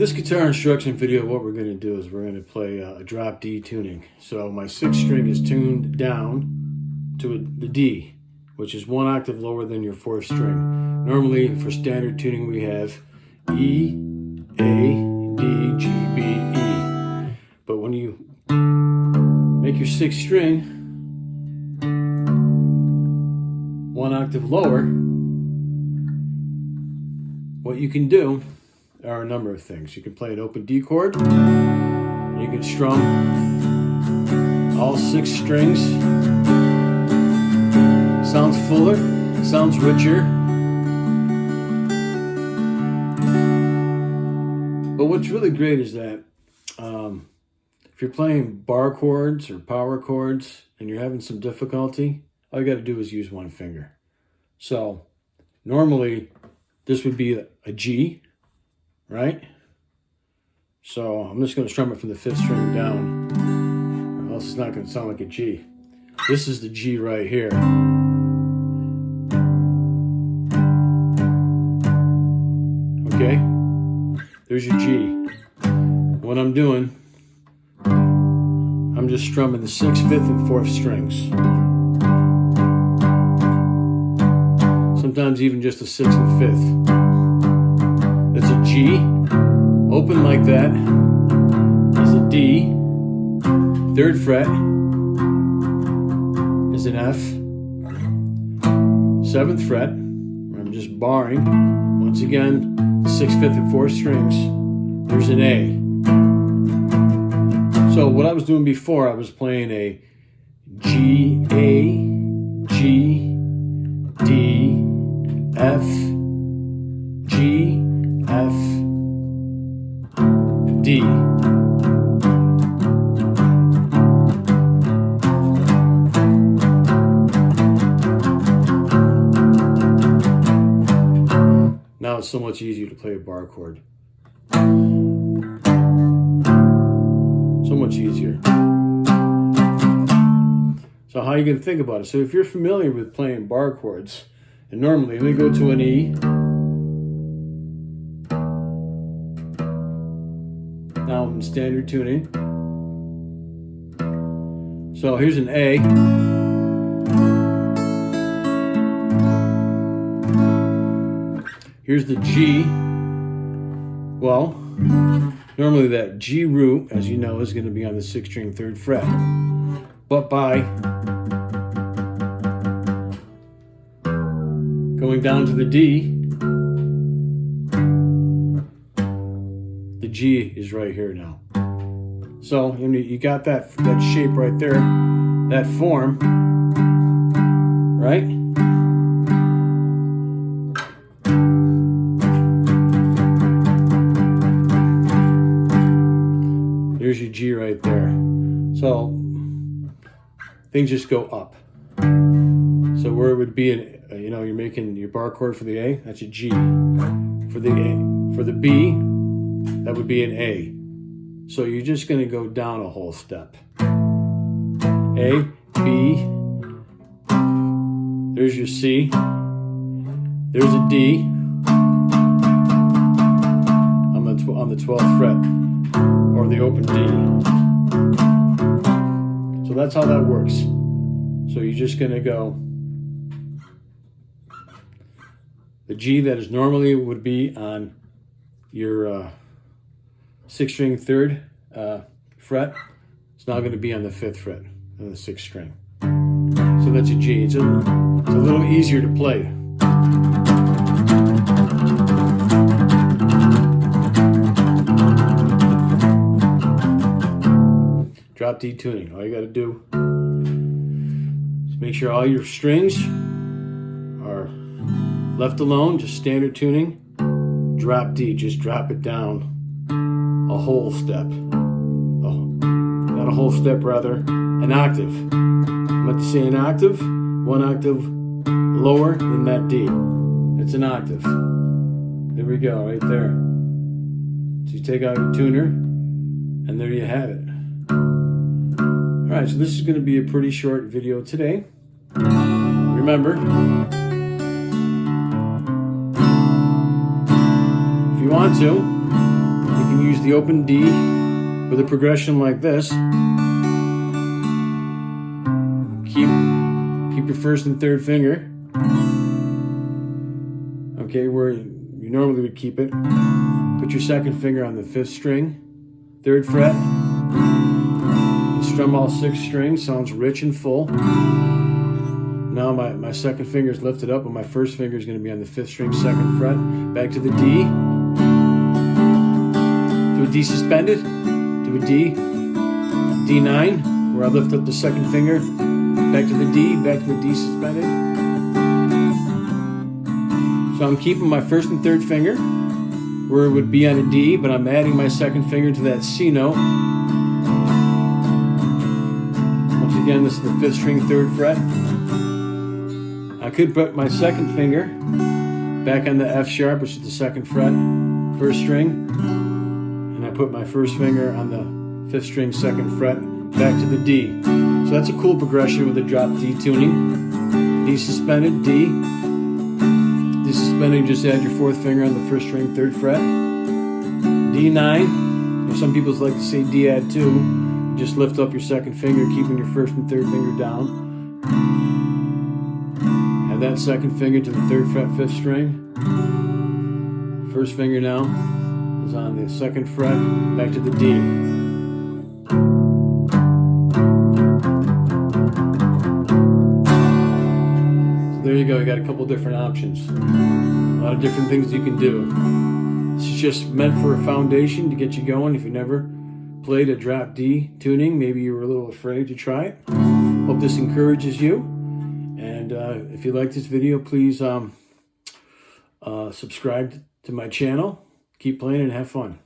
this guitar instruction video, what we're going to do is we're going to play a drop D tuning. So my 6th string is tuned down to the D, which is 1 octave lower than your 4th string. Normally for standard tuning we have E, A, D, G, B, E. But when you make your 6th string 1 octave lower, what you can do are a number of things. You can play an open D chord, you can strum all 6 strings. Sounds fuller, sounds richer. But what's really great is that if you're playing bar chords or power chords and you're having some difficulty, all you got to do is use one finger. So normally this would be a G, right? So I'm just going to strum it from the 5th string down, or else it's not going to sound like a G. This is the G right here. Okay? There's your G. What I'm doing, I'm just strumming the 6th, 5th, and 4th strings. Sometimes even just the 6th and 5th. That's a G. Open like that is a D. 3rd fret is an F. 7th fret, where I'm just barring. Once again, the 6th, 5th, and 4th strings. There's an A. So what I was doing before, I was playing a G, A, G, D, F, G, F, D. Now it's so much easier to play a bar chord. So much easier. So how are you going to think about it? So if you're familiar with playing bar chords, and normally, let me go to an E. Now I'm in standard tuning. So here's an A. Here's the G. Well, normally that G root, as you know, is going to be on the 6th string 3rd fret. But by going down to the D, the G is right here now. So you got that shape right there, that form, right? There's your G right there. So things just go up. So where it would be you're making your bar chord for the A, that's a G. For the A, for the B, that would be an A. So you're just going to go down a whole step. A, B, there's your C, there's a D on the 12th fret, or the open D. So that's how that works. So you're just going to go the G that is normally would be on your 6th string 3rd fret. It's now going to be on the 5th fret on the 6th string. So that's a G. It's a little easier to play. Drop D tuning. All you got to do is make sure all your strings are left alone, just standard tuning. Drop D, just drop it down a whole step. Oh, not a whole step, rather, an octave. I'm about to say an octave, 1 octave lower than that D. It's an octave. There we go, right there. So you take out your tuner, and there you have it. Alright, so this is going to be a pretty short video today. Remember, if you want to, you can use the open D with a progression like this. Keep your first and third finger, okay, where you normally would keep it. Put your second finger on the 5th string, 3rd fret, and strum all 6 strings. Sounds rich and full. Now my second finger is lifted up, and my first finger is going to be on the 5th string, 2nd fret. Back to the D, to a D suspended, to a D, D9, where I lift up the second finger. Back to the D, back to the D suspended. So I'm keeping my 1st and 3rd finger where it would be on a D, but I'm adding my 2nd finger to that C note. Once again, this is the 5th string, 3rd fret. I could put my 2nd finger back on the F sharp, which is the 2nd fret, 1st string, and I put my 1st finger on the 5th string, 2nd fret, back to the D. So that's a cool progression with a drop D tuning. D suspended, D. D suspended, just add your 4th finger on the 1st string, 3rd fret. D9, or some people like to say D add 2. Just lift up your 2nd finger, keeping your 1st and 3rd finger down. Add that 2nd finger to the 3rd fret, 5th string. 1st finger now is on the 2nd fret, back to the D. There you go, you got a couple different options. A lot of different things you can do. It's just meant for a foundation to get you going. If you never played a drop D tuning, maybe you were a little afraid to try it. Hope this encourages you. And if you like this video, please subscribe to my channel. Keep playing and have fun.